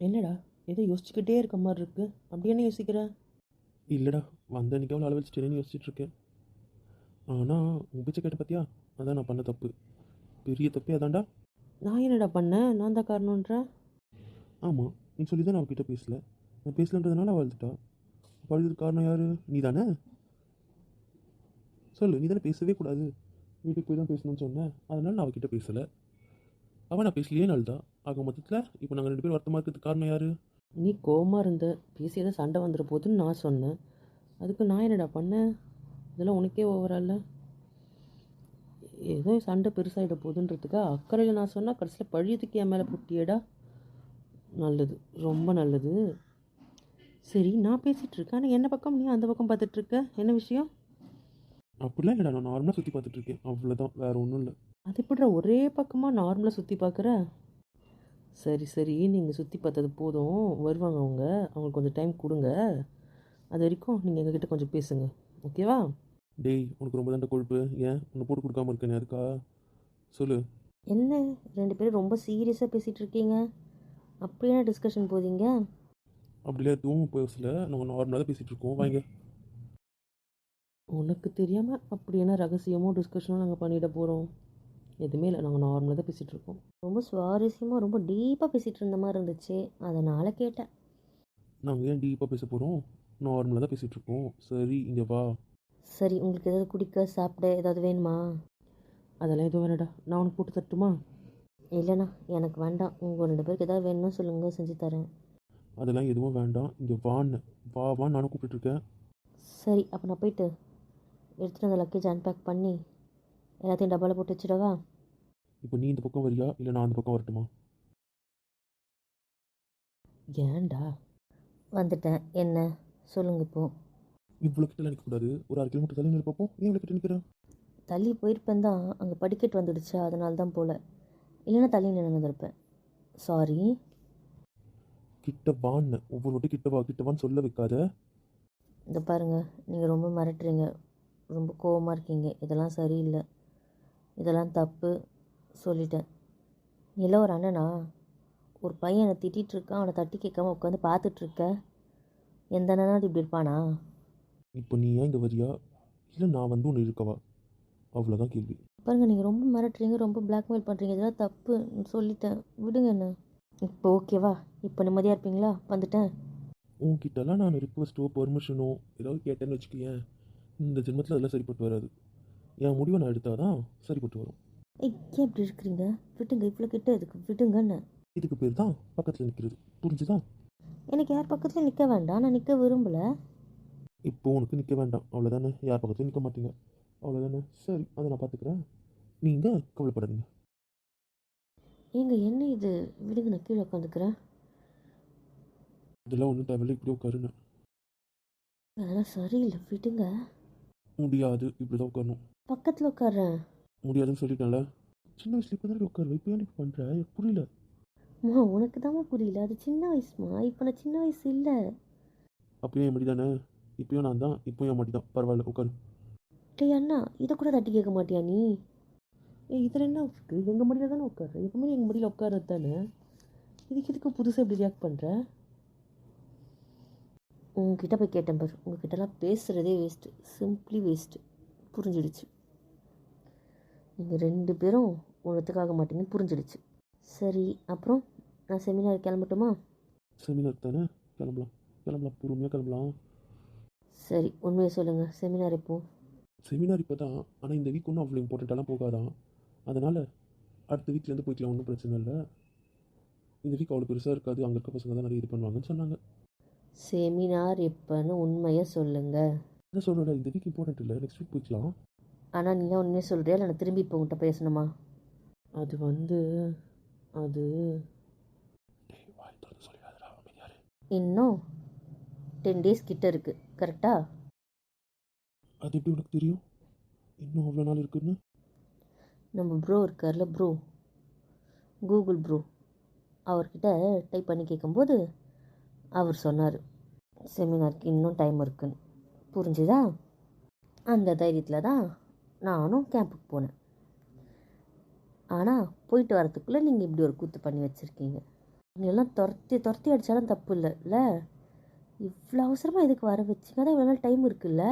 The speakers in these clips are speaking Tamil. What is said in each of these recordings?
என்னடா ஏதோ யோசிச்சுக்கிட்டே இருக்க மாதிரி இருக்கு. அப்படி என்ன யோசிக்கிற? இல்லைடா, வந்த அன்றைக்கி அவளை அளவழிச்சிட்டேன்னு யோசிச்சுட்ருக்கேன். ஆனால் உன் பேச்சை கேட்ட பார்த்தியா, அதான் நான் பண்ண தப்பு. பெரிய தப்பே அதான்டா. நான் என்னடா பண்ணேன்? நான் தான் காரணன்ற. ஆமாம், நீ சொல்லி தான் நான் அவகிட்ட பேசல. நான் பேசலன்றதுனால அவள் அழுதுட்டா. அப்போ அழுதுக்கு காரணம் யார்? நீ தானே? சொல்லு, நீ தானே பேசவே கூடாது, வீட்டுக்கு போய் தான் பேசணும்னு சொன்னேன். அதனால் நான் அவகிட்ட பேசலை. அவள் நான் பேசலையே அழுதா. ஆக மொத்தத்தில் இப்போ நாங்கள் 2 பேரும் வருத்தமாக இருக்கிறதுக்கு காரணம் யார்? நீ கோவமாக இருந்த, பேசியதை சண்டை வந்துட போதுன்னு நான் சொன்னேன். அதுக்கு நான் என்னடா பண்ணேன்? இதெல்லாம் உனக்கே ஓவரால. ஏதோ சண்டை பெருசாகிட போகுதுன்றதுக்கா அக்கறையில் நான் சொன்னால் கடைசியில் பழியதுக்கு என் மேலே புட்டியடா. நல்லது, ரொம்ப நல்லது. சரி, நான் பேசிகிட்டு இருக்கேன், ஆனால் என்ன பக்கம் நீ அந்த பக்கம் பார்த்துட்ருக்க, என்ன விஷயம்? அப்படிலாம் இல்லைடா, நான் நார்மலாக சுற்றி பார்த்துட்ருக்கேன், அவ்வளோதான், வேறு ஒன்றும் இல்லை. அது எப்படிடா ஒரே பக்கமாக நார்மலாக சுற்றி பார்க்குற? சரி சரி, நீங்கள் சுற்றி பார்த்தது போதும். வருவாங்க அவங்க, அவங்களுக்கு கொஞ்சம் டைம் கொடுங்க. அது வரைக்கும் நீங்கள் எங்ககிட்ட கொஞ்சம் பேசுங்க, ஓகேவா? டேய், உனக்கு ரொம்ப தாண்ட கொழுப்பு. ஏன் உன்னை போட்டு கொடுக்காம இருக்கேன் இருக்கா? சொல்லு. என்ன 2 பேரும் ரொம்ப சீரியஸாக பேசிகிட்டு இருக்கீங்க? அப்படியே டிஸ்கஷன் போதீங்க? அப்படிலாம் எதுவும் பேசல, நம்ம நார்மலாக தான் பேசிகிட்டு இருக்கோம், வாங்க. உனக்கு தெரியாமல் அப்படி என்ன ரகசியமோ டிஸ்கஷனும் நாங்கள் பண்ணிட போகிறோம்? எதுவுமே இல்லை, நாங்கள் நார்மலாக தான் பேசிகிட்டு இருக்கோம். ரொம்ப சுவாரஸ்யமாக ரொம்ப டீப்பாக பேசிகிட்டு இருந்த மாதிரி இருந்துச்சு, அதனால் கேட்டேன். நாங்கள் ஏன் டீப்பாக பேச போகிறோம்? நார்மலாக தான் பேசிகிட்டு இருக்கோம். சரி, இங்கே வா. சரி, உங்களுக்கு ஏதாவது குடிக்க சாப்பிட ஏதாவது வேணுமா? அதெல்லாம் எதுவும் வேணடா, நான் உனக்கு போட்டு தட்டுமா? இல்லைண்ணா, எனக்கு வேண்டாம். உங்கள் 2 பேருக்கு ஏதாவது வேணும்னா சொல்லுங்கள், செஞ்சு தரேன். அதெல்லாம் எதுவும் வேண்டாம், இங்கே வான்னு. வா வான்னு நானும் கூப்பிட்டுருக்கேன். சரி, அப்போ நான் போயிட்டு எடுத்துகிட்டு அந்த லக்கேஜ் அன்பேக் பண்ணி எல்லாத்தையும் டப்பாவில் போட்டு வச்சுடவா? இப்போ நீ இந்த பக்கம் வரியா, இல்லை நான் அந்த பக்கம் வரட்டுமா? ஏன்டா? வந்துட்டேன், என்ன சொல்லுங்கள் இப்போது. இவ்வளோ கிட்டலாம் நிற்கக்கூடாது, ஒரு 1/2 கிலோமீட்டர் தள்ளி நின்று பார்ப்போம். ஏன் இவ்வளோ கிட்ட நிற்கிறேன்? தள்ளி போயிருப்பேன் தான், அங்கே படிக்கட்டு வந்துடுச்சு, அதனால தான் போல். இல்லைன்னா தள்ளி நின்று வந்திருப்பேன். சாரி. கிட்ட வான்னு, ஒவ்வொரு வாட்டி கிட்ட வான்னு சொல்ல வைக்காத. இந்த பாருங்கள், நீங்கள் ரொம்ப மிரட்டுறீங்க, ரொம்ப கோவமாக இருக்கீங்க. இதெல்லாம் சரியில்லை, இதெல்லாம் தப்பு. சொல்லிட்டேன். நீ எல்லாம் ஒரு அண்ணனா? ஒரு பையன் என்னை திட்டிகிட்டு இருக்கான், அவனை தட்டி கேட்காம உட்காந்து பார்த்துட்ருக்க. எந்த அண்ணனாவது இப்படி இருப்பானா? இப்போ நீ ஏன் இங்கே வரியா, இல்லை நான் வந்து ஒன்று இருக்கவா? அவ்வளோதான் கேள்வி. பாருங்கள், நீங்கள் ரொம்ப மிரட்டுறீங்க, ரொம்ப பிளாக்மெயில் பண்ணுறீங்க. இதெல்லாம் தப்பு. சொல்லிட்டேன், விடுங்க என்ன. இப்போ ஓகேவா? இப்போ நிம்மதியாக இருப்பீங்களா? வந்துட்டேன். உன்கிட்டலாம் நான் ரிக்வஸ்ட்டோ பெர்மிஷனோ ஏதாவது கேட்டேன்னு வச்சுக்கேன், இந்த ஜென்மத்தில் அதெல்லாம் சரிப்பட்டு வராது. என் முடிவை நான் எடுத்தால் தான் சரிப்பட்டு வரும். ஏன் இப்படி இருக்கிறீங்க? விடுங்க, இவ்வளோ கிட்ட எதுக்கு? விடுங்கன்னு. இதுக்கு பேர் தான் பக்கத்தில் நிற்கிறது, புரிஞ்சுதா? எனக்கு யார் பக்கத்தில் நிற்க வேண்டாம், நான் நிற்க விரும்பலை. இப்போ உனக்கு நிற்க வேண்டாம், அவ்வளோதானே? யார் பக்கத்துலையும் நிற்க மாட்டீங்க, அவ்வளோதானே? சரி, அதை நான் பார்த்துக்கிறேன், நீங்கள் கவலைப்படாதீங்க. ஏங்க என்ன இது? விடுங்க, நான் கீழே உட்காந்துக்கிறேன். இதெல்லாம் ஒன்றும் தேவையில்லை, இப்படி உட்காருங்க. அதெல்லாம் சரியில்லை, விடுங்க. முடியாது, இப்படி தான் உட்காரணும். பக்கத்தில் உட்கார்றேன். முடியாதுன்னு சொல்லிட்டேன்ல. சின்ன வயசுல இப்போ தான் உட்காரு, இப்போ ஏன் இப்போ பண்ணுற? எனக்கு புரியல. அம்மா, உனக்கு தாம்மா புரியல, அது சின்ன வயசுமா. இப்போ நான் சின்ன வயசு இல்லை. அப்பயும் என் மடி தானே, இப்பயும் நான் தான், இப்போயும் என் மடி தான், பரவாயில்ல உட்காரு. டேய் அண்ணா, இதை கூட தட்டி கேட்க மாட்டியா நீ? இதில் என்ன இருக்குது? எங்கள் மடியில் தானே உட்காரு, எப்பவுமே எங்கள் மடியில் உட்காரது தானே. இதுக்கு எதுக்கு புதுசாக இப்படி ரியாக்ட் பண்ணுற? உங்ககிட்ட போய் கேட்டேன் பாரு, உங்ககிட்டலாம் பேசுகிறதே வேஸ்ட்டு, சிம்பிளி வேஸ்ட்டு. புரிஞ்சிடுச்சு. நீங்கள் 2 பேரும் ஒன்றுத்துக்காக மாட்டீங்கன்னு புரிஞ்சிடுச்சு. சரி, அப்புறம் நான் செமினார் கிளம்பட்டுமா? செமினார் தானே, கிளம்பலாம் கிளம்பலாம், பொறுமையாக கிளம்பலாம். சரி, உண்மையை சொல்லுங்கள், செமினார் எப்போ? செமினார் இப்போ தான், ஆனால் இந்த வீக் ஒன்றும் அவ்வளோ இம்பார்ட்டண்ட்டாலாம் போகாதான். அதனால் அடுத்த வீக்லேருந்து போய்க்கலாம், ஒன்றும் பிரச்சனை இல்லை. இந்த வீக் அவ்வளோ பெருசாக இருக்காது, அங்கே இருக்க பசங்க தான் நிறைய இது பண்ணுவாங்கன்னு சொன்னாங்க. செமினார் எப்போன்னு உண்மையை சொல்லுங்கள். என்ன சொல்கிறேன், இந்த வீக் இம்பார்ட்டன்ட் இல்லை, நெக்ஸ்ட் வீக் போய்க்கலாம். ஆனால் நீ தான் உண்மையை சொல்கிறியா, இல்லை நான் திரும்பி இப்போ உங்கள்கிட்ட பேசணுமா? அது வந்து அது இன்னும் 10 days கிட்ட இருக்குது, கரெக்டா? அது எப்படி உனக்கு தெரியும் இன்னும் அவ்வளோ நாள் இருக்குன்னு? நம்ம ப்ரோ இருக்கார்ல, ப்ரோ, கூகுள் ப்ரோ, அவர்கிட்ட டைப் பண்ணி கேட்கும்போது அவர் சொன்னார் செமினாருக்கு இன்னும் டைம் இருக்குன்னு. புரிஞ்சுதா? அந்த தைரியத்தில் தான் நானும் கேம்புக்கு போனேன். ஆனால் போயிட்டு வரத்துக்குள்ளே நீங்கள் இப்படி ஒரு கூத்து பண்ணி வச்சுருக்கீங்க. எல்லாம் துரத்தி துரத்தி அடித்தாலும் தப்பு இல்லைல்ல. இவ்வளோ அவசரமாக எதுக்கு வர வச்சிங்க? அதான் இவ்வளோ நாள் டைம் இருக்குல்ல.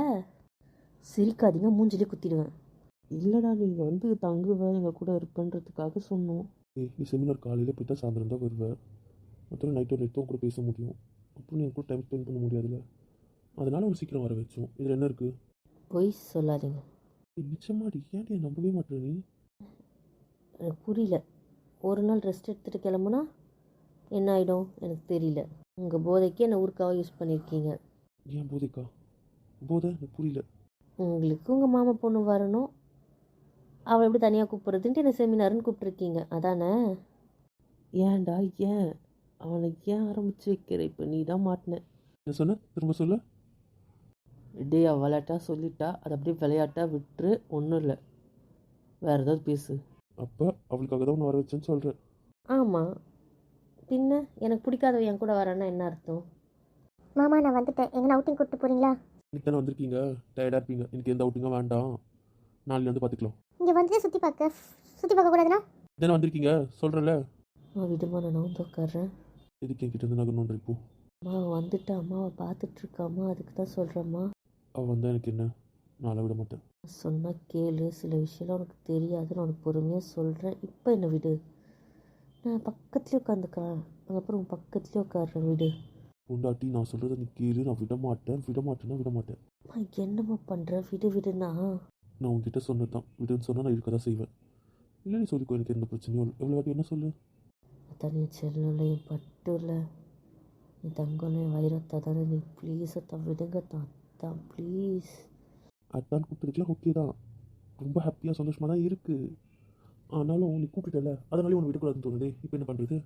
சிரிக்காதீங்க, மூஞ்சிலே குத்திடுவேன். இல்லைடா, நீங்கள் வந்து தங்குவேன் எங்கள் கூட இருப்பேன்றதுக்காக சொன்னோம். ஏய், நீ செமினார் காலையில் போய்ட்டா சாயந்தரம் தான் வருவேன். மொத்தம் நைட்டோ நைட்டும் கூட பேச முடியும். அப்புறம் நீ என் கூட டைம் ஸ்பெண்ட் பண்ண முடியாதுல்ல. அதனால ஒரு சீக்கிரம் வர வச்சோம். இதில் என்ன இருக்குது? பொய் சொல்லாதீங்க. நிச்சயமாடி, ஏன்டி என்னை நம்பவே மாட்டேன் நீ? எனக்கு புரியல. ஒரு நாள் ரெஸ்ட் எடுத்துகிட்டு கிளம்புனா என்ன ஆகிடும் எனக்கு தெரியல. உங்கள் போதைக்கு என்னை ஊருக்காக யூஸ் பண்ணியிருக்கீங்க. ஏன் போதைக்கா? போதை எனக்கு புரியல. உங்களுக்கு உங்கள் மாமா பொண்ணு வரணும், அவள் எப்படி தனியாக கூப்பிட்றதுன்ட்டு என்ன செமினார்னு கூப்பிட்ருக்கீங்க, அதானே? ஏன்டா ஏன் அவனை ஏன் ஆரம்பித்து வைக்கிற? இப்போ நீ தான் மாட்டின. என்ன சொன்ன? திரும்ப சொல்ல. டே, விளையாட்டா சொல்லிட்டா அதை அப்படியே விளையாட்டா விட்டுரு. ஒன்றும் இல்லை, வேறு ஏதாவது பேசு. அப்போ அவளுக்காக தான் உன்னை வர வச்சேன்னு சொல்கிறேன். ஆமாம், பின்ன எனக்கு பிடிக்காதவ என் கூட வரேன்னா என்ன அர்த்தம்? மாமா நான் வந்துட்டேன், எங்கே அவுட்டிங் கூப்பிட்டு போகிறீங்களா? இன்னைக்கு தானே வந்திருக்கீங்க, டயர்டாக இருப்பீங்க. எனக்கு எந்த அவுட்டிங்கும் வேண்டாம், நாளைக்கு வந்து பார்த்துக்கலாம். இங்கே வந்துட்டு சுற்றி பார்க்க கூடாதுன்னா? தானே வந்திருக்கீங்க சொல்கிறேன்ல. விடுமா, நான் வந்து உட்காடுறேன். எதுக்கு என்கிட்ட இருந்து நகரணுன்ற இப்போ? அம்மா வந்துட்டு அம்மாவை பார்த்துட்ருக்காம்மா, அதுக்கு தான் சொல்கிறேம்மா. அவள் வந்தால் எனக்கு என்ன? நான் விட மாட்டேன். சொன்னால் கேளு, சில விஷயம்லாம் உனக்கு தெரியாதுன்னு உனக்கு பொறுமையாக சொல்கிறேன். இப்போ என்ன விடு, நான் பக்கத்துலேயே உட்காந்துக்கிறேன், அதுக்கப்புறம் உன் பக்கத்துலேயே உட்காடுறேன், விடு. பொண்டாட்டி, நான் சொல்கிறத நீ கேளு. நான் விட மாட்டேன்னா விட மாட்டேன். அம்மா என்னம்மா பண்ணுற? விடு விடுனா. நான் உங்ககிட்ட சொன்னது தான், விடுன்னு சொன்னால் நான் இருக்க தான் செய்வேன். இல்லை நீ சொல்லிக்கோ, எனக்கு எந்த பிரச்சனையும் இல்லை. எவ்வளோ வாட்டி என்ன சொல்லு? அதான் என் செல்லில் என் பட்டுல என் தங்கம்ல என் வைரத்தை தானே, நீ ப்ளீஸ் அத்தான் விடுங்க தான் ப்ளீஸ். அதான் கூப்பிட்டதுக்குலாம் ஓகே தான், ரொம்ப ஹாப்பியாக சந்தோஷமாக தான் இருக்குது. ஆனாலும் நீ கூப்பிட்டல, அதனாலே உன்னை விடக்கூடாதுன்னு தோணுது. இப்போ என்ன பண்ணுறது?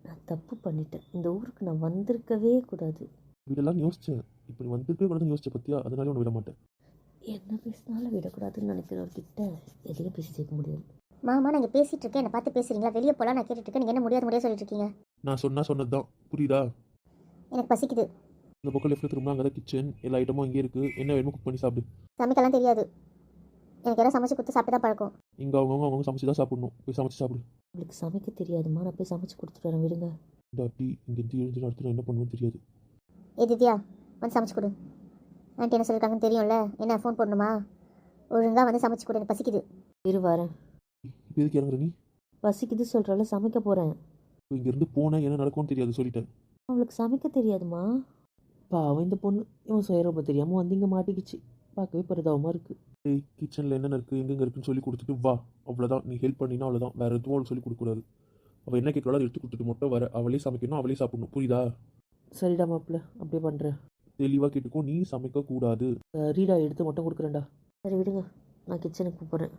நான் தப்பு பண்ணிட்டேன், இந்த ஊருக்கு நான் வந்திருக்கவே கூடாது. வீடெல்லாம் யோசித்தேன், இப்போ நீ வந்திருக்கவே கூடாதுன்னு யோசிச்ச பற்றியா? அதனாலே உன்னை விட மாட்டேன். என்ன பேசினாலும் விடக்கூடாதுன்னு நினைக்கிறவர்கிட்ட எதையும் பேசி சேர்க்க முடியாது. மாமா நான் இங்கே பேசிகிட்டு இருக்கேன், என்னை பார்த்து பேசுகிறீங்களா? வெளியே போகலாம் நான் கேட்டுட்டு இருக்கேன், நீங்கள் என்ன முடியாது சொல்லிட்டு இருக்கீங்க. நான் சொன்னது தான் புரியுதா? எனக்கு பசிக்குது. இந்த பக்கம் லெஃப்ட்டில் திரும்ப அங்கே தான் கிச்சன், எல்லா ஐட்டமும் அங்கேயே இருக்குது. என்ன வேணுமோ குக் பண்ணி சாப்பிடு. சமைக்கலாம் தெரியாது, எனக்கு யாரும் சமைச்சு கொடுத்து சாப்பிட்டு தான் பழக்கம். இங்கே அவங்க சமைச்சு தான் சாப்பிடணும். போய் சமைச்சு சாப்பிடு. உங்களுக்கு சமைக்க தெரியாதுமா, நான் போய் சமைச்சு கொடுத்துட்டு வரேன், விடுங்க. இந்த அட்டி இங்கேருந்து எழுந்து அடுத்து நான் என்ன பண்ணுவேன்னு தெரியாது. திவ்யா வந்து சமைச்சு கொடு. ஆண்டி என்ன சொல்லியிருக்காங்கன்னு தெரியும்ல, என்ன ஃபோன் போடணுமா? ஒழுங்காக வந்து சமைச்சு கொடு, எனக்கு பசிக்குது. இரு வரேன். இப்போ எதுக்கு இறங்குற நீ? பசிக்குது சொல்கிறால, சமைக்க போகிறேன். இப்போ இங்கேருந்து போனேன், என்ன நடக்கும்னு தெரியாது சொல்லிட்டேன். அவளுக்கு சமைக்க தெரியாதுமா. பாவம் இந்த பொண்ணு, இவன் சுயரூப தெரியாமல் வந்து இங்கே மாட்டிக்கிச்சு. பார்க்கவே பரிதாபமாக இருக்குது. ஏய், கிச்சனில் என்னென்ன இருக்குது எங்கெங்கே இருக்குன்னு சொல்லி கொடுத்துட்டு வா, அவ்வளோதான். நீ ஹெல்ப் பண்ணினா அவ்வளோதான், வேறு எதுவும் அவளுக்கு சொல்லி கொடுக்கக்கூடாது. அவள் என்ன கேட்கலாம் அதை எடுத்து கொடுத்துட்டு மட்டும் வர. அவளே சமைக்கணும், அவளே சாப்பிடணும், புரியுதா? சரிடா மாப்பிள்ள, அப்படியே பண்ணுறேன். தெளிவாக கேட்டுக்கோ, நீ சமைக்கக்கூடாது. சரிடா, எடுத்து மட்டும் கொடுக்குறேன்டா. சரி விடுங்க, நான் கிச்சனுக்கு போகிறேன்.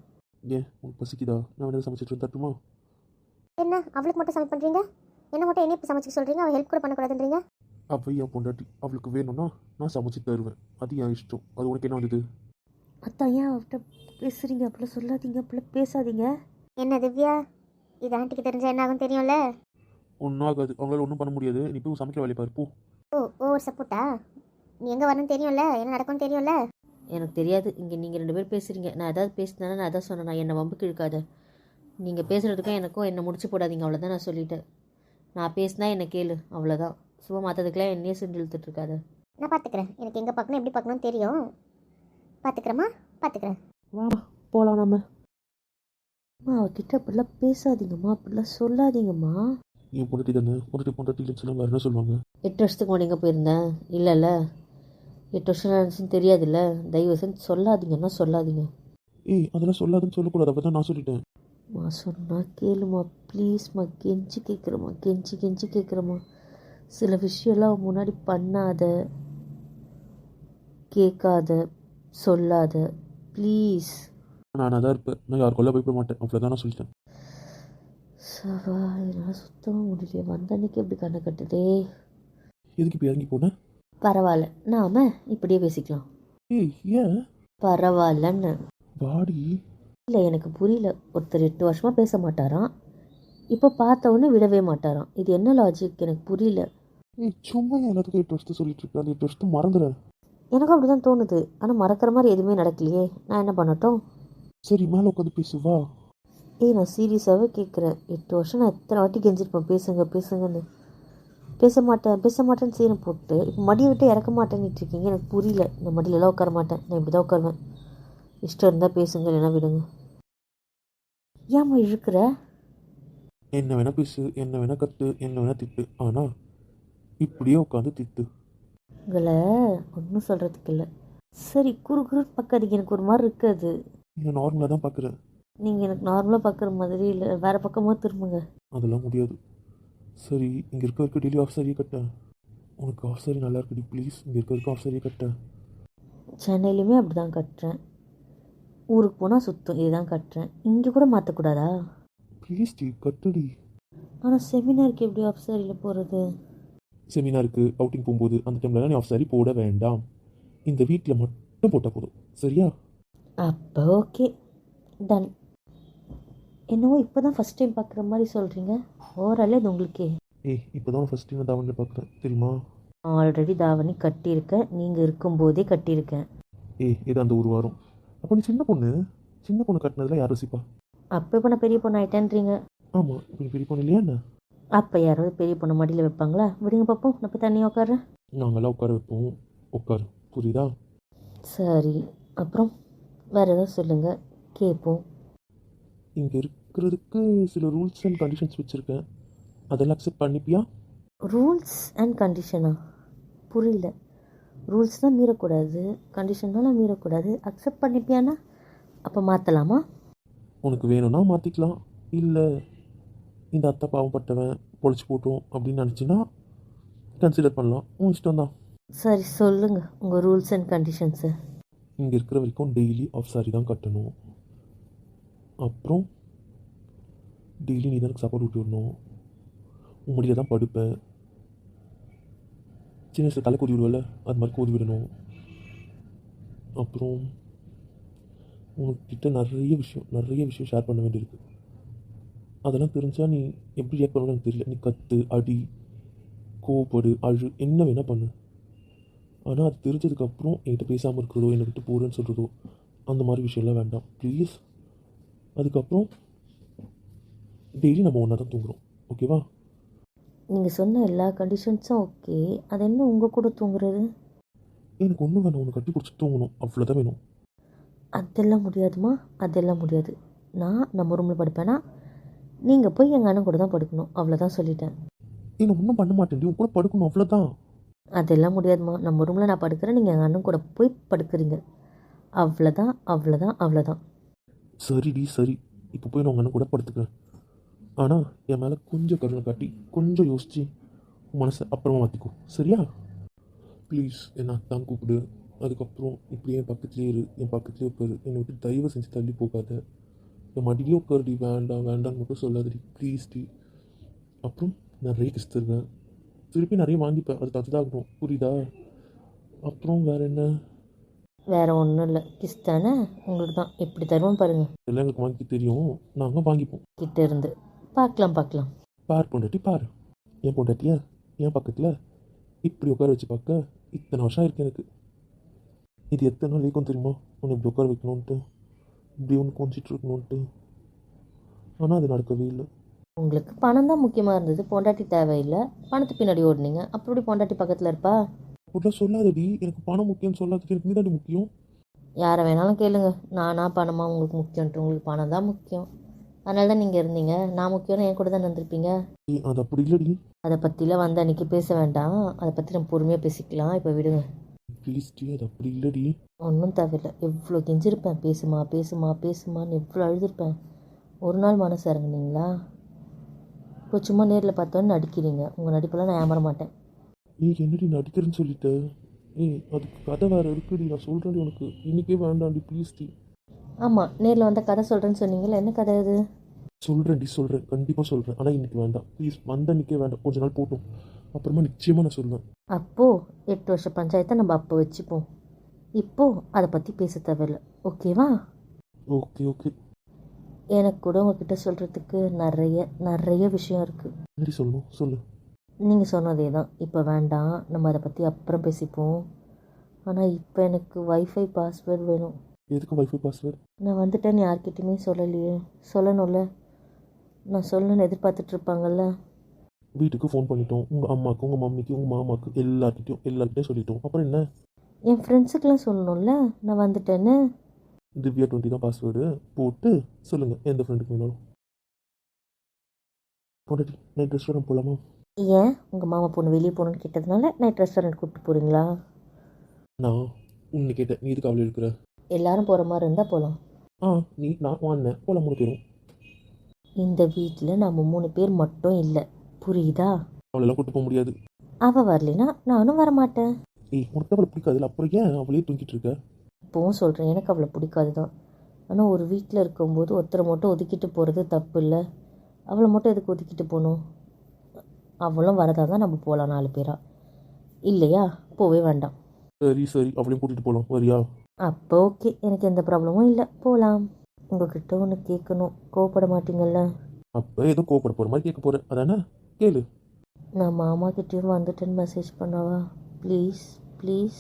ஏன் உனக்கு பசிக்குதா? நான் வேணா சமைச்சிட்டு தட்டுமா? என்ன அவளுக்கு மட்டும் சமைச்சு பண்ணுறீங்க, என்ன மட்டும் என்ன இப்போ சமைச்சு சொல்கிறீங்க? அவள் ஹெல்ப் கூட பண்ணக்கூடாதுன்றீங்க. அவள் என் பொண்டாட்டி, அவளுக்கு வேணும்னா நான் சமைச்சு தருவேன். அது என் இஷ்டம். அது உனக்கு என்ன வந்தது? அத்தான் ஏன் அவர்கிட்ட பேசுகிறீங்க? அப்படிலாம் சொல்லாதீங்க, அப்படிலாம் பேசாதீங்க. என்ன திவ்யா, இது ஆண்டிக்கு தெரிஞ்சால் என்ன ஆகும் தெரியும்ல? ஒன்றும் ஆகாது, அவங்களால ஒன்றும் பண்ண முடியாது. நீ போய் சமைக்கிற வேலையை பாரு, போ. ஓவர் சப்போர்ட்டா? நீ எங்கே வரணும்னு தெரியும்ல, என்ன நடக்கும்னு தெரியும்ல? எனக்கு தெரியாது, இங்கே நீங்கள் 2 பேர் பேசுகிறீங்க. நான் எதாவது பேசினேன்னா நான் எதாவது சொன்னேன், நான் என்னை வம்புக்கு இழுக்காத. நீங்கள் பேசுகிறதுக்கும் எனக்கும் என்னை முடிச்சு போடாதீங்க, அவ்வளோதான் நான் சொல்லிட்டேன். நான் பேசினா என்னை கேளு, அவ்வளோதான். சும்மா மற்றதுக்கெல்லாம் என்னையே செஞ்சு இழுத்துட்ருக்காத. நான் பார்த்துக்கிறேன், எனக்கு எங்கே பார்க்கணும் எப்படி பார்க்கணும்னு தெரியும். பார்த்துக்கிறேம்மா, பார்த்துக்கிறேன். வா போகலாம் நம்ம. அம்மா அவகிட்ட அப்படிலாம் பேசாதீங்கம்மா, அப்படிலாம் சொல்லாதீங்கம்மா. நீ பொண்டாட்டி தானே, பொண்டாட்டி இல்லைன்னு சொன்னால் வேறு என்ன சொல்லுவாங்க? 8 வருஷத்துக்கு முன்னாடி எங்கே போயிருந்தேன்? இல்லைல்ல, 8 வருஷம் நினச்சின்னு தெரியாதுல்ல. தயவு செஞ்சு சொல்லாதீங்கன்னா சொல்லாதீங்க. ஏய், அதெல்லாம் சொல்லாதுன்னு சொல்லக்கூடாது, அப்போ தான் நான் சொல்லிட்டேன். மா சொன்னா கேளுமா, ப்ளீஸ்மா, கெஞ்சி கேட்குறேம்மா, கெஞ்சி கேட்குறேம்மா. சில விஷயம்லாம் அவன் முன்னாடி பண்ணாத, கேட்காத, சொல்லாத, ப்ளீஸ். நான் தான் இருப்பேன், நான் யாருக்குள்ள போய்விட மாட்டேன், அவ்வளோதான் நான் சொல்லிட்டேன். சவா, என்னால் சுத்தமாக முடியல. வந்த அன்னைக்கு எப்படி கண்ணை கட்டுதே. எதுக்கு இப்போ இறங்கி போனேன்? பரவாயில்ல, நாம இப்படியே பேசிக்கலாம். ஏய், ஏன்? பரவாயில்லன்னு. வாடி. இல்லை, எனக்கு புரியல. ஒருத்தர் 8 வருஷமாக பேச மாட்டாராம், இப்போ பார்த்தவொன்னே விடவே மாட்டாராம். இது என்ன லாஜிக் எனக்கு புரியல. ஏய், சும்மா எல்லாத்துக்கும் 8 வருஷத்தை சொல்லிட்டு இருக்கேன். அந்த 8 வருஷத்தை மறந்துடுறேன். எனக்கும் அப்படி தான் தோணுது, ஆனால் மறக்கிற மாதிரி எதுவுமே நடக்கலையே. நான் என்ன பண்ணட்டும்? சரி, மேலே உட்காந்து பேசுவா. ஏய் நான் சீரியஸாகவே கேட்குறேன். 8 வருஷம் நான் எத்தனை வாட்டி கெஞ்சிருப்பேன் பேசுங்க பேசுங்கன்னு. பேச மாட்டேன்னு சீனை போட்டு இப்போ மடியை விட்டு இறக்க மாட்டேன்னுட்டு இருக்கீங்க. எனக்கு புரியல. நான் மடியிலலாம் உட்கார மாட்டேன். நான் இப்படி தான் உட்காருவேன். இஷ்டம் இருந்தால் பேசுங்க, இல்லைன்னா விடுங்க. ஏம்மா இழுக்கிற? என்ன வேணால் பேசு, என்ன வேணால் கத்து, என்ன வேணால் திட்டு, ஆனால் இப்படியே உட்காந்து திட்டு. உங்களை ஒன்றும் சொல்கிறதுக்கு இல்லை. சரி குறுக்குறுன்னு பார்க்காதீங்க, எனக்கு ஒரு மாதிரி இருக்காது. நான் நார்மலாக தான் பார்க்குறேன். நீங்கள் எனக்கு நார்மலாக பார்க்குற மாதிரி இல்லை, வேறு பக்கமாக திரும்புங்க. அதெல்லாம் முடியாது. சரி, இங்கே இருக்க டெய்லி ஆஃப் சாரியே கட்ட. உனக்கு ஆஃப் சாரி நல்லா இருக்குடி, ப்ளீஸ் இங்கே இருக்க ஆஃப் சாரியே கட்ட. சென்னையிலையுமே அப்படி தான் கட்டுறேன். ஊருக்கு போனால் சுத்தம் இதுதான் கட்டுறேன். இங்கே கூட மாற்றக்கூடாதா? Please D கட்டுடி. ஆனால் செமினாருக்கு எப்படி ஆஃப் சாரியில் போகிறது? செமினாருக்கு அவுட்டிங் போகும்போது அந்த டைம்லலாம் நீ ஆஃப் சாரி போட வேண்டாம். இந்த வீட்டில் மட்டும் போட்டால் போதும், சரியா? அப்போ ஓகே, டன். என்னவோ இப்போ தான் ஃபஸ்ட் டைம் பார்க்குற மாதிரி சொல்கிறீங்க. ஓவராலே இது உங்களுக்கே. ஏய், இப்போ தான் ஃபஸ்ட் டைம் தாவணியில் பார்க்குறேன், தெரியுமா? ஆல்ரெடி தாவணி கட்டியிருக்கேன், நீங்கள் இருக்கும்போதே கட்டியிருக்கேன். ஏய், இது அந்த ஒரு வாரம். அப்போ நீ சின்ன பொண்ணு கட்டினதில் யார் ரசிப்பா? அப்போ இப்போ நான் பெரிய பொண்ணு ஆகிட்டேன்றீங்க. ஆமாம், இப்போ நீ பெரிய பொண்ணு இல்லையா என்ன? அப்போ யாராவது பெரிய பொண்ணு மடியில் வைப்பாங்களா? விடுங்க பார்ப்போம், நான் போய் தனியாக உட்காடுறேன். நாங்கள்லாம் உட்கார வைப்போம், உட்காரு, புரியுதா? சரி, அப்புறம் வேறு ஏதாவது சொல்லுங்கள், கேட்போம். இங்கே இருக்கிறதுக்கு சில ரூல்ஸ் அண்ட் கண்டிஷன்ஸ் வச்சுருக்கேன், அதெல்லாம் அக்செப்ட் பண்ணிப்பியா? ரூல்ஸ் அண்ட் கண்டிஷனா? புரியல. ரூல்ஸ் தான் மீறக்கூடாது, கண்டிஷன்னாலும் மீறக்கூடாது. அக்செப்ட் பண்ணிப்பியானா அப்போ மாற்றலாமா? உனக்கு வேணும்னா மாற்றிக்கலாம், இல்லை இந்த அத்தை பாவப்பட்டவன் பொழைச்சி போட்டோம் அப்படின்னு நினச்சின்னா கன்சிடர் பண்ணலாம், உன் இஷ்டம் தான். சரி சொல்லுங்கள் உங்கள் ரூல்ஸ் அண்ட் கண்டிஷன்ஸு. இங்கே இருக்கிற வரைக்கும் டெய்லி ஆஃப் சாரி தான் கட்டணும். அப்புறம் டெய்லி நீ தான் எனக்கு சாப்பாடு ஊட்டி விடணும். உன் முடியல தான் படுப்பேன். சின்ன வயசில் தலை கொதி விடுவல, அது மாதிரி கொதி விடணும். அப்புறம் உங்ககிட்ட நிறைய விஷயம் ஷேர் பண்ண வேண்டியிருக்கு. அதெல்லாம் தெரிஞ்சா நீ எப்படி ரியாக்ட் பண்ணணும்னு எனக்கு தெரியல. நீ கத்து, அடி, கோவப்படு, அழு, என்ன வேணால் பண்ணு. ஆனால் அது தெரிஞ்சதுக்கப்புறம் என்கிட்ட பேசாமல் இருக்கிறதோ, என்னை விட்டு போகிறேன்னு சொல்கிறதோ, அந்த மாதிரி விஷயம்லாம் வேண்டாம் ப்ளீஸ். அதுக்கப்புறம் டெய்லி நம்ம ஒன்றா தான் தூங்குறோம், ஓகேவா? நீங்கள் சொன்ன எல்லா கண்டிஷன்ஸும் ஓகே. அது என்ன உங்கள் கூட தூங்குறது? எனக்கு ஒன்றும் வேணும், உன்னை கட்டி பிடிச்சி தூங்கணும், அவ்வளோதான் வேணும். அதெல்லாம் முடியாதுமா, அதெல்லாம் முடியாது. நான் நம்ம ரூமில் படுப்பேன்னா நீங்கள் போய் எங்கள் அண்ணன் கூட தான் படுக்கணும், அவ்வளோதான் சொல்லிட்டேன். நான் ஒன்றும் பண்ண மாட்டேன், உன் கூட படுக்கணும், அவ்வளோதான். அதெல்லாம் முடியாதுமா. நம்ம ரூமில் நான் படுக்கிறேன், நீங்கள் எங்கள் அண்ணன் கூட போய் படுக்கிறீங்க, அவ்வளோதான் அவ்வளோதான் அவ்வளோதான். சரிடி சரி, இப்போ போய் நான் உங்கள் அண்ணன் கூட படுத்துக்கிறேன். ஆனால் என் மேலே கொஞ்சம் கருணை காட்டி கொஞ்சம் யோசித்து உன் மனசை அப்புறமா மாற்றிக்கோ, சரியா? ப்ளீஸ் என்னை அத்தான் கூப்பிடு. அதுக்கப்புறம் இப்படி என் பக்கத்துலேயே இரு, என் பக்கத்துலேயே உட்காரு. என்னை விட்டு தயவு செஞ்சு தள்ளி போகாத. என் மடியிலே உட்காருடி, வேண்டாம் வேண்டான்னு மட்டும் சொல்லாதடி ப்ளீஸ் டி. அப்புறம் நிறைய கிஸ் தருவேன், திருப்பி நிறைய வாங்கிப்பேன், அது தத்துதாகணும், புரியுதா? அப்புறம் வேறு என்ன? வேறு ஒன்றும் இல்லை, கிஸ் தானே உங்களுக்கு தான். எப்படி தருவோம் பாருங்கள். எல்லாம் எங்களுக்கு வாங்கி தெரியும், நாங்கள் வாங்கிப்போம். கிட்ட இருந்து பார்க்கலாம். பார் பொண்டாட்டி பார், என் பொண்டாட்டியா என் பக்கத்தில் இப்படி உட்கார வச்சு பார்க்க இத்தனை வருஷம் இருக்கு எனக்கு. இது எத்தனை நாள் வீக்கம் தெரியுமா, உன்னை இப்படி உட்கார வைக்கணுன்ட்டு, இப்படி ஒன்று கொஞ்சிட்டு இருக்கணுன்ட்டு. ஆனால் அது நடக்கவே இல்லை. உங்களுக்கு பணம் தான் முக்கியமாக இருந்தது, பொண்டாட்டி தேவையில்லை. பணத்து பின்னாடி ஓடுனீங்க, அப்படி பொண்டாட்டி பக்கத்தில் இருப்பா? அப்படிலாம் சொல்லாதடி, எனக்கு பணம் முக்கியம்னு சொல்லாதது, எனக்கு நீதாண்டி முக்கியம். யாரை வேணாலும் கேளுங்க, நானா பணமாக உங்களுக்கு முக்கியன்ட்டு. உங்களுக்கு பணம் தான் முக்கியம், அதனால தான் நீங்கள் இருந்தீங்க. நான் முக்கியம்னு என் கூட தான் வந்திருப்பீங்க. அது அப்படி இல்லடி. அதை பற்றிலாம் வந்து அன்றைக்கி பேச வேண்டாம், அதை பற்றி நம்ம பொறுமையாக பேசிக்கலாம். இப்போ விடுங்க. ப்ளீஸ் டி, அது அப்படி இல்லடி. ஒன்றும் தேவையில்லை. எவ்வளோ கெஞ்சிருப்பேன், பேசுமா பேசுமா பேசுமான்னு எவ்வளோ அழுதுருப்பேன். ஒரு நாள் மனசு இறங்குனீங்களா? இப்போ சும்மா நேரில் பார்த்தோன்னு நடிக்கிறீங்க. உங்கள் நடிப்பெல்லாம் நான் ஏமாற மாட்டேன். என்னடி நடிக்கிறேன்னு சொல்லிட்டேன். அதுக்கு கதை வேறு இருக்குடி, நான் சொல்கிறேன்டி உனக்கு, இன்றைக்கே வேண்டாண்டி ப்ளீஸ் டி. ஆமாம், நேரில் வந்த கதை சொல்கிறேன்னு சொன்னீங்களே, என்ன கதை அது? சொல்கிறேன், கண்டிப்பாக சொல்கிறேன். ஆனால் இன்றைக்கி வேண்டாம் ப்ளீஸ், வந்த அன்றைக்கே வேண்டாம், கொஞ்ச நாள் போட்டோம், அப்புறமா நிச்சயமாக நான் சொல்லுவேன். அப்போது 8 வருஷ பஞ்சாயத்தை நம்ம அப்போ வச்சுப்போம். இப்போது அதை பற்றி பேச தேவையில்லை, ஓகேவா? ஓகே. எனக்கு கூட உங்ககிட்ட சொல்கிறதுக்கு நிறைய விஷயம் இருக்குது. என்னடி சொல்லணும், சொல்லு. நீங்கள் சொன்னதே தான். இப்போ வேண்டாம், நம்ம அதை பற்றி அப்புறம் பேசிப்போம். ஆனால் இப்போ எனக்கு வைஃபை பாஸ்வேர்டு வேணும். எதுக்கு வைஃபை பாஸ்வேர்டு? நான் வந்துட்டேன்னு யார்கிட்டையுமே சொல்லலையே. சொல்லணும்ல, நான் சொல்லணும்னு எதிர்பார்த்துட்ருப்பாங்கல்ல. வீட்டுக்கு ஃபோன் பண்ணிட்டோம், உங்கள் அம்மாவுக்கு, உங்கள் மம்மிக்கு, உங்கள் மாமாவுக்கு, எல்லார்கிட்டையும் சொல்லிட்டோம். அப்புறம் என்ன? என் ஃப்ரெண்ட்ஸுக்கெலாம் சொல்லணும்ல நான் வந்துட்டேன்னு. திவ்யா 20 தான் பாஸ்வேர்டு போட்டு சொல்லுங்கள் எந்த ஃப்ரெண்டுக்கு வேணாலும். பொண்டாட்டி நைட் ரெஸ்டாரண்ட் போகலாமா? ஏன் உங்கள் மாமா பொண்ணு வெளியே போகணுன்னு கேட்டதுனால நைட் ரெஸ்டாரண்ட் கூப்பிட்டு போகிறீங்களா? நான் உன்னை கேட்டேன், நீ இதுக்கு அவளை இருக்கிற? எல்லாரும் போகிற மாதிரி இருந்தால் போகலாம். நீ நான் வாங்கினேன் போகலாம் 3 பேரும். இந்த வீட்டில் நம்ம 3 பேர் மட்டும் இல்லை, புரியுதா? அவளெல்லாம் கூட்டு போக முடியாது. அவள் வரலைன்னா நானும் வரமாட்டேன். உனக்கு அவளை பிடிக்காதுல்ல, அப்புறம் ஏன் அவளையே தூங்கிட்டு இருக்க? இப்போவும் சொல்கிறேன், எனக்கு அவளை பிடிக்காது தான். ஆனால் ஒரு வீட்டில் இருக்கும்போது ஒருத்தரை மட்டும் ஒதுக்கிட்டு போகிறது தப்பு இல்லை. அவளை மட்டும் எதுக்கு ஒதுக்கிட்டு போகணும்? அவளும் வரதா தான் நம்ம போகலாம் 4 பேரா. இல்லையா போவே வேண்டாம். சரி அவளையும் கூட்டிகிட்டு போகலாம், வரியா? அப்போ ஓகே, எனக்கு எந்த ப்ராப்ளமும் இல்லை, போகலாம். உங்ககிட்ட ஒன்று கேட்கணும், கோவப்பட மாட்டீங்கள்ல? அப்போ ஏதோ கோவப்பட போகிற மாதிரி கேட்க போகிறேன், அதானே? கேளு. நான் மாமா கிட்டேயும் வந்துட்டேன்னு மெசேஜ் பண்ணவா? Please please.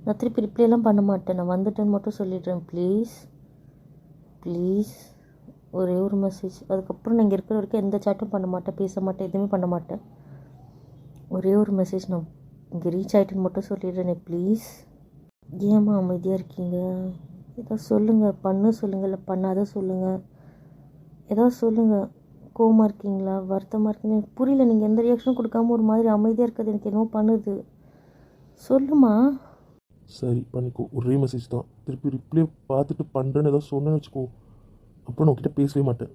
நான் திருப்பி ரிப்ளைலாம் பண்ண மாட்டேன், நான் வந்துட்டேன்னு மட்டும் சொல்லிடுறேன். ப்ளீஸ் ப்ளீஸ், ஒரே ஒரு மெசேஜ். அதுக்கப்புறம் நான் இங்கே இருக்கிற வரைக்கும் எந்த சேட்டும் பண்ண மாட்டேன், பேச மாட்டேன், எதுவுமே பண்ண மாட்டேன். ஒரே ஒரு மெசேஜ், நான் இங்கே ரீச் ஆகிட்டுன்னு மட்டும் சொல்லிடுறேனே ப்ளீஸ். ஏம்மா அமைதியாக இருக்கீங்க? ஏதாவது சொல்லுங்கள், பண்ண சொல்லுங்கள், இல்லை பண்ணாத சொல்லுங்கள், ஏதாவது சொல்லுங்கள். கோவமாக இருக்கீங்களா, வருத்தமாக இருக்கீங்க? எனக்கு புரியல, நீங்கள் எந்த ரியாக்ஷனும் கொடுக்காம ஒரு மாதிரி அமைதியாக இருக்கிறது எனக்கு என்னவோ பண்ணுது. சொல்லுமா. சரி பண்ணிக்கோ, ஒரே மெசேஜ் தான். திருப்பி ரிப்ளை பார்த்துட்டு பண்ணுறேன்னு ஏதாவது சொன்னேன்னு வச்சுக்கோ, அப்புறம் நான் உங்ககிட்ட பேசவே மாட்டேன்.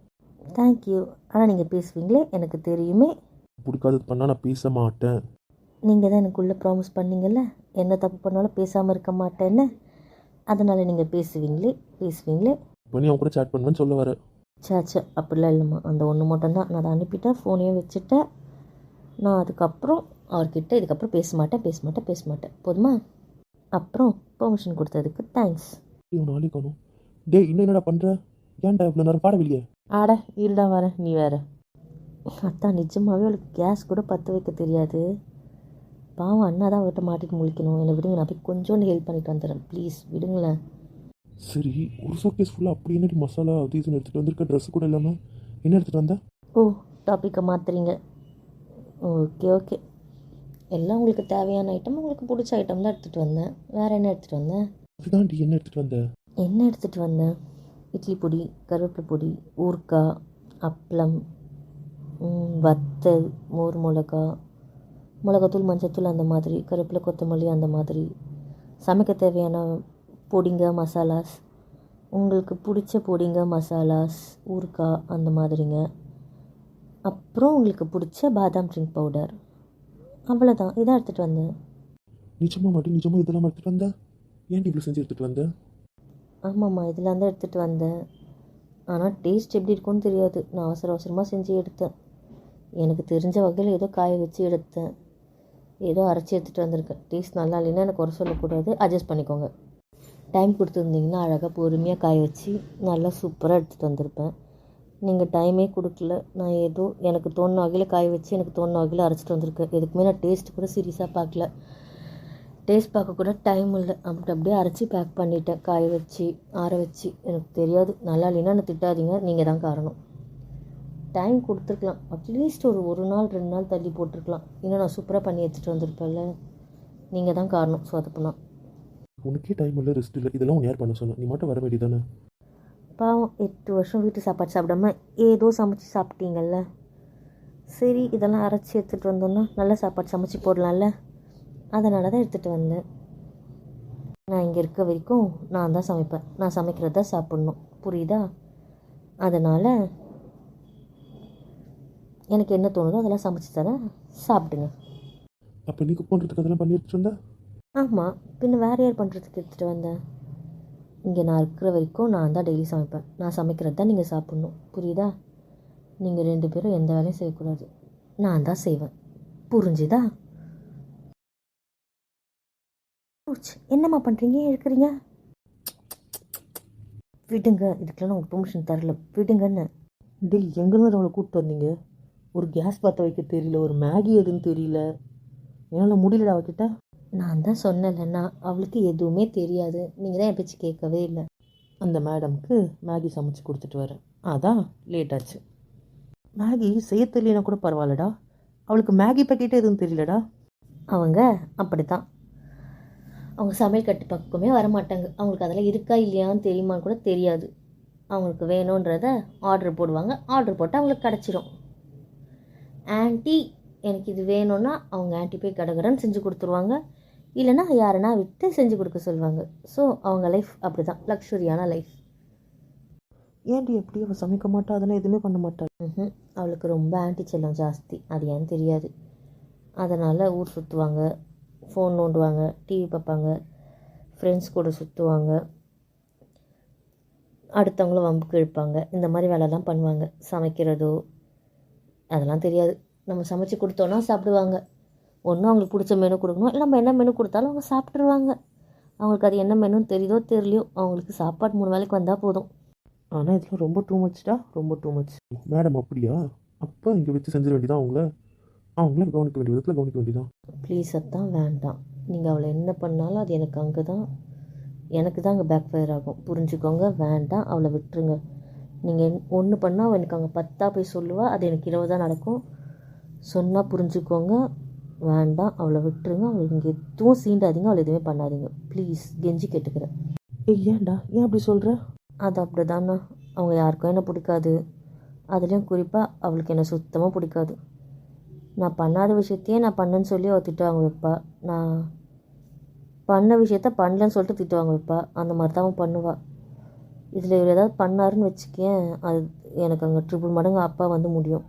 தேங்க்யூ. ஆனால் நீங்கள் பேசுவீங்களே எனக்கு தெரியுமே. பிடிக்காதது பண்ணால் நான் பேச மாட்டேன். நீங்கள் தான் எனக்குள்ளே ப்ராமிஸ் பண்ணீங்கல்ல, என்ன தப்பு பண்ணாலும் பேசாமல் இருக்க மாட்டேன்னு. அதனால் நீங்கள் பேசுவீங்களே. இப்போ நீ அவன் கூட சேட் பண்ணுவேன்னு சொல்ல வர? சேச்சா அப்படிலாம் இல்லைம்மா, அந்த ஒன்று மட்டும்தான். நான் அதை அனுப்பிட்டேன், ஃபோனையும் வச்சுட்டேன். நான் அதுக்கப்புறம் அவர்கிட்ட இதுக்கப்புறம் பேச மாட்டேன் போதுமா? அப்புறம் பெர்மிஷன் கொடுத்ததுக்கு தேங்க்ஸ். நாளே காணும். இன்னும் என்னடா பண்ணுற? ஏன்டா இவ்வளோ நேரம் பாட வெளியே? ஆட இருடா வரேன், நீ வேற. அத்தான் நிஜமாகவே அவளுக்கு கேஸ் கூட பற்ற வைக்க தெரியாது. பாவம் அண்ணா தான் அவர்கிட்ட மாட்டிட்டு முழிக்கணும். என்னை விடுங்க, நான் போய் கொஞ்சோண்டு ஹெல்ப் பண்ணிட்டு வந்துடுறேன், ப்ளீஸ் விடுங்களேன். சரி, ஒரு ஷோகேஸ் ஃபுல்லாக அப்படி என்னடி மசாலா அது இதுன்னு எடுத்துகிட்டு வந்திருக்க, ட்ரெஸ்ஸு கூட இல்லாமல் என்ன எடுத்துகிட்டு வந்தேன்? ஓ, டாப்பிக்கை மாற்றுறீங்க. ஓகே, எல்லாம் உங்களுக்கு தேவையான ஐட்டம், உங்களுக்கு பிடிச்ச ஐட்டம் தான் எடுத்துகிட்டு வந்தேன். வேறு என்ன எடுத்துகிட்டு வந்தேன்? அதுதான்டி, என்ன எடுத்துகிட்டு வந்தேன்? என்ன எடுத்துகிட்டு வந்தேன்? இட்லி பொடி, கருவேப்பிலை பொடி, ஊறுகாய், அப்பளம், வத்தல், மோர் மிளகா, மிளகாத்தூள், மஞ்சத்தூள், அந்த மாதிரி, கருவேப்பிலை, கொத்தமல்லி, அந்த மாதிரி. சமைக்க தேவையான பொடிங்க, மசாலாஸ், உங்களுக்கு பிடிச்ச பொடிங்க, மசாலாஸ், ஊறுகாய், அந்த மாதிரிங்க. அப்புறம் உங்களுக்கு பிடிச்ச பாதாம் ட்ரிங்க் பவுடர். அவ்வளோதான், இதான் எடுத்துகிட்டு வந்தேன். நிஜமாக இதெல்லாம் எடுத்துகிட்டு வந்தேன்? ஏன் இவ்வளோ செஞ்சு எடுத்துகிட்டு வந்தேன்? ஆமாம்மா, இதெல்லாம் தான் எடுத்துகிட்டு வந்தேன். ஆனால் டேஸ்ட் எப்படி இருக்கும்னு தெரியாது, நான் அவசரமாக செஞ்சு எடுத்தேன். எனக்கு தெரிஞ்ச வகையில் ஏதோ காய வச்சு எடுத்தேன், ஏதோ அரைச்சி எடுத்துகிட்டு வந்திருக்கேன். டேஸ்ட் நல்லா இல்லைன்னா எனக்கு குறை சொல்லக்கூடாது, அட்ஜஸ்ட் பண்ணிக்கோங்க. டைம் கொடுத்துருந்தீங்கன்னா அழகாக பொறுமையாக காய வச்சு நல்லா சூப்பராக எடுத்துகிட்டு வந்திருப்பேன். நீங்கள் டைமே கொடுக்கல. நான் ஏதோ எனக்கு தோணுன வகையில் காய வச்சு எனக்கு தோணுன வகையில் அரைச்சிட்டு வந்திருக்கேன். எதுக்குமே நான் டேஸ்ட் கூட சீரியஸாக பார்க்கல, டேஸ்ட் பார்க்க கூட டைம் இல்லை. அப்படியே அரைச்சி பேக் பண்ணிட்டேன், காய வச்சு ஆற வச்சு. எனக்கு தெரியாது, நல்லா இல்லைன்னா நான் திட்டாதீங்க, நீங்கள் தான் காரணம். டைம் கொடுத்துருக்கலாம், அட்லீஸ்ட் ஒரு நாள் 2 நாள் தள்ளி போட்டிருக்கலாம். இன்னும் நான் சூப்பராக பண்ணி எடுத்துகிட்டு வந்திருப்பேன்ல. நீங்கள் தான் காரணம் சொதப்புனா. உனக்கே டைம் இல்லை, ரெஸ்ட் இல்லை, இதெல்லாம் உன் யார் பண்ண சொன்ன? நீ மட்டும் வர வேண்டியதானே? பாவம், 8 வருஷம் வீட்டு சாப்பாடு சாப்பிடாம ஏதோ சமைச்சு சாப்பிட்டீங்கல்ல. சரி, இதெல்லாம் அரைச்சி எடுத்துகிட்டு வந்தோன்னா நல்ல சாப்பாடு சமைச்சு போடலாம்ல, அதனால தான் எடுத்துகிட்டு வந்தேன். நான் இங்கே இருக்க வரைக்கும் நான் தான் சமைப்பேன், நான் சமைக்கிறது தான் சாப்பிட்ணும், புரியுதா? அதனால் எனக்கு என்ன தோணுதோ அதெல்லாம் சமைச்சு தரேன், சாப்பிடுங்க. அப்போ நீ குக் பண்ணுறதுக்கு அதெல்லாம் பண்ணி எடுத்துகிட்டு வந்தேன்? ஆமாம், பின்ன வேறு யார் பண்ணுறதுக்கு எடுத்துகிட்டு வந்தேன்? இங்கே நான் இருக்கிற வரைக்கும் நான் தான் டெய்லி சமைப்பேன், நான் சமைக்கிறது தான் நீங்கள் சாப்பிட்ணும், புரியுதா? நீங்கள் 2 பேரும் எந்த வேலையும் செய்யக்கூடாது, நான் தான் செய்வேன், புரிஞ்சுதா? என்னம்மா பண்ணுறீங்க, இருக்கிறீங்க? விடுங்க, இதுக்கெல்லாம் உங்களுக்கு பெர்மிஷன் தரல, விடுங்கன்னு. எங்கேருந்து அவளை கூப்பிட்டு வந்தீங்க? ஒரு கேஸ் பற்ற வைக்க தெரியல, ஒரு மேகி எதுன்னு தெரியல, என்னால் முடியலடா அவகிட்ட. நான் தான் சொன்னேன்லண்ணா, அவளுக்கு எதுவுமே தெரியாது. நீங்கள் தான் என் பேச்சு கேட்கவே இல்லை. அந்த மேடம்க்கு மேகி சமைச்சு கொடுத்துட்டு வரேன். அதான் லேட் ஆச்சு. மேகி செய்ய தெரியலனா கூட பரவாயில்லடா, அவளுக்கு மேகி பேக்கெட்டே எதுவும் தெரியலடா. அவங்க அப்படி தான். அவங்க சமையல் கட்டு பக்கமே வரமாட்டாங்க. அவங்களுக்கு அதெல்லாம் இருக்கா இல்லையான்னு தெரியுமான்னு கூட தெரியாது. அவங்களுக்கு வேணுன்றத ஆர்டர் போடுவாங்க. ஆர்டர் போட்டால் அவங்களுக்கு கிடச்சிரும். ஆன்ட்டி எனக்கு இது வேணும்னா அவங்க ஆன்ட்டி போய் கடகடன்னு செஞ்சு கொடுத்துருவாங்க. இல்லைன்னா யாருன்னா விட்டு செஞ்சு கொடுக்க சொல்லுவாங்க. ஸோ அவங்க லைஃப் அப்படி தான், லக்ஸுரியான லைஃப். ஏன்டி எப்படி அவள் சமைக்க மாட்டா, அதெல்லாம் எதுவுமே பண்ண மாட்டாள்? அவளுக்கு ரொம்ப ஆன்ட்டி செல்லம் ஜாஸ்தி. அது ஏன்னு தெரியாது. அதனால் ஊர் சுற்றுவாங்க, ஃபோன் நோண்டுவாங்க, டிவி பார்ப்பாங்க, ஃப்ரெண்ட்ஸ் கூட சுற்றுவாங்க, அடுத்தவங்களும் வம்புக்கு இழுப்பாங்க. இந்த மாதிரி வேலைலாம் பண்ணுவாங்க. சமைக்கிறதோ அதெல்லாம் தெரியாது. நம்ம சமைச்சு கொடுத்தோன்னா சாப்பிடுவாங்க. ஒன்றும் அவங்களுக்கு பிடிச்ச மெனு கொடுக்கணும், இல்லை நம்ம என்ன மெனு கொடுத்தாலும் அவங்க சாப்பிட்ருவாங்க. அவங்களுக்கு அது என்ன மெனுன்னு தெரியுதோ தெரியலையோ, அவங்களுக்கு சாப்பாடு 3 வேளைக்கு வந்தால் போதும். ஆனால் இதெல்லாம் ரொம்ப டூ மச்டா, ரொம்ப டூ மச். மேடம் அப்படியா? அப்போ இங்கே வச்சு செஞ்சிட வேண்டியதான் அவங்கள கவனிக்க வேண்டிய விதத்தில் கவனிக்க வேண்டியதான். ப்ளீஸ் அதான் வேண்டாம். நீங்கள் அவளை என்ன பண்ணாலும் அது எனக்கு அங்கே தான், எனக்கு தான் அங்கே பேக் ஃபயர் ஆகும். புரிஞ்சுக்கோங்க. வேண்டாம், அவளை விட்டுருங்க. நீங்கள் ஒன்று பண்ணால் அவள் எனக்கு அங்கே 10 போய் சொல்லுவாள். அது எனக்கு 20 நடக்கும். சொன்னால் புரிஞ்சுக்கோங்க. வேண்டாம், அவளை விட்டுருங்க. அவளுக்கு இங்கே எதுவும் சீண்டாதீங்க, அவளை எதுவுமே பண்ணாதீங்க ப்ளீஸ். கெஞ்சி கேட்டுக்கிறேன். ஏன்டா, ஏன் அப்படி சொல்கிற? அது அப்படி தானே. அவங்க யாருக்கும் என்ன பிடிக்காது. அதுலேயும் குறிப்பாக அவளுக்கு என்ன சுத்தமாக பிடிக்காது. நான் பண்ணாத விஷயத்தையே நான் பண்ணேன்னு சொல்லி அவள் திட்டு வாங்க வைப்பா. நான் பண்ண விஷயத்த பண்ணலன்னு சொல்லிட்டு திட்டு வாங்க வைப்பா. அந்த மாதிரி தான் அவன் பண்ணுவாள். இதில் இவர் ஏதாவது பண்ணாருன்னு வச்சுக்கேன், அது எனக்கு அங்கே 3 மடங்கு அப்பா வந்து முடியும்.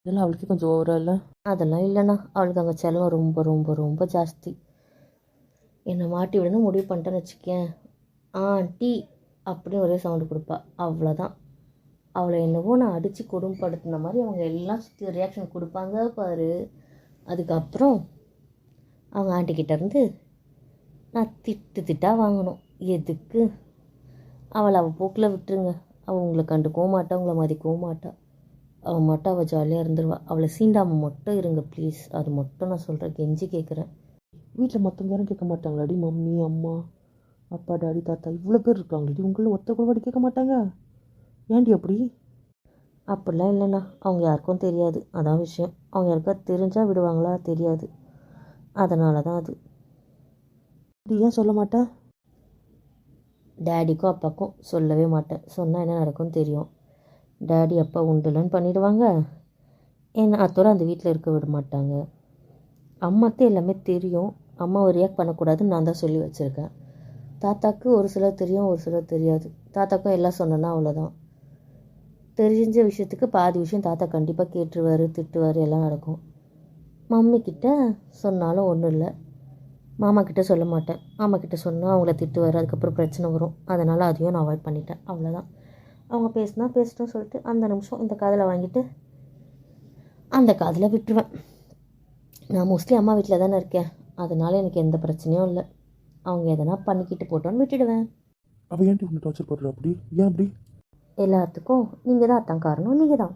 இதெல்லாம் அவளுக்கு கொஞ்சம் ஓவராக இல்லை? அதெல்லாம் இல்லைண்ணா, அவளுக்கு அங்கே செலவு ரொம்ப ரொம்ப ரொம்ப ஜாஸ்தி. என்னை மாட்டி விடணும் முடிவு பண்ணிட்டேன்னு வச்சுக்கேன், ஆண்டி அப்படின்னு ஒரே சவுண்டு கொடுப்பா. அவ்வளோதான். அவளை என்னவோ நான் அடித்து கொடுமைப்படுத்தின மாதிரி அவங்க எல்லாம் சுற்றி ரியாக்ஷன் கொடுப்பாங்க பாரு. அதுக்கப்புறம் அவங்க ஆண்டிக்கிட்டேருந்து நான் திட்டாக வாங்கணும். எதுக்கு? அவள் போக்கில் விட்டுருங்க. அவள் உங்களை கண்டுக்கவும் மாட்டா, உங்களை மதிக்கவும் மாட்டா. அவள் மட்டும் அவள் ஜாலியாக இருந்துருவா. அவளை சீண்டாமல் மட்டும் இருங்க ப்ளீஸ். அது மட்டும் நான் சொல்கிறேன், கெஞ்சி கேட்குறேன். வீட்டில் மற்றவங்க யாரும் கேட்க மாட்டாங்களாடி? மம்மி, அம்மா, அப்பா, டாடி, தாத்தா இவ்வளோ பேர் இருக்காங்களாடி, உங்களை ஒத்த கூட வாடி கேட்க மாட்டாங்க? ஏன்டி அப்படி? அப்படிலாம் இல்லைண்ணா, அவங்க யாருக்கும் தெரியாது. அதான் விஷயம். அவங்க யாருக்கா தெரிஞ்சால் விடுவாங்களா தெரியாது. அதனால தான் அது. இது ஏன் சொல்ல மாட்டேன்? டேடிக்கும் அப்பாவுக்கும் சொல்லவே மாட்டேன். சொன்னால் என்ன நடக்கும்னு தெரியும். டேடி அப்பா உண்டுலன்னு பண்ணிடுவாங்க. ஏன்னா அத்தோட அந்த வீட்டில் இருக்க விட மாட்டாங்க. அம்மாக்கு எல்லாமே தெரியும். அம்மாவை ரியாக்ட் பண்ணக்கூடாதுன்னு நான் தான் சொல்லி வச்சுருக்கேன். தாத்தாக்கு ஒரு சிலர் தெரியும், ஒரு சிலர் தெரியாது. தாத்தாக்கும் எல்லாம் சொன்னேன்னா அவ்வளோதான். தெரிஞ்ச விஷயத்துக்கு பாதி விஷயம் தாத்தா கண்டிப்பாக கேட்டுருவார், திட்டுவார், எல்லாம் நடக்கும். மம்மிக்கிட்ட சொன்னாலும் ஒன்றும் இல்லை. மாமா கிட்டே சொல்ல மாட்டேன். மாமா கிட்டே சொன்னால் அவங்கள திட்டுவார், அதுக்கப்புறம் பிரச்சனை வரும். அதனால் அதையும் நான் அவாய்ட் பண்ணிட்டேன். அவ்வளோதான். அவங்க பேசினா பேசிட்டோம் சொல்லிட்டு அந்த நிமிஷம் இந்த காதில் வாங்கிட்டு அந்த காதில் விட்டுருவேன். நான் மோஸ்ட்லி அம்மா வீட்டில் தானே இருக்கேன். அதனால் எனக்கு எந்த பிரச்சனையும் இல்லை. அவங்க எதனா பண்ணிக்கிட்டு போட்டோன்னு விட்டுடுவேன். அவள் ஏன்டி உன்னை டார்ச்சர் பண்ணுறா அப்படி? ஏன் அப்படி? எல்லாத்துக்கும் நீங்கள் தான் அத்தான் காரணம். நீங்கள் தான்.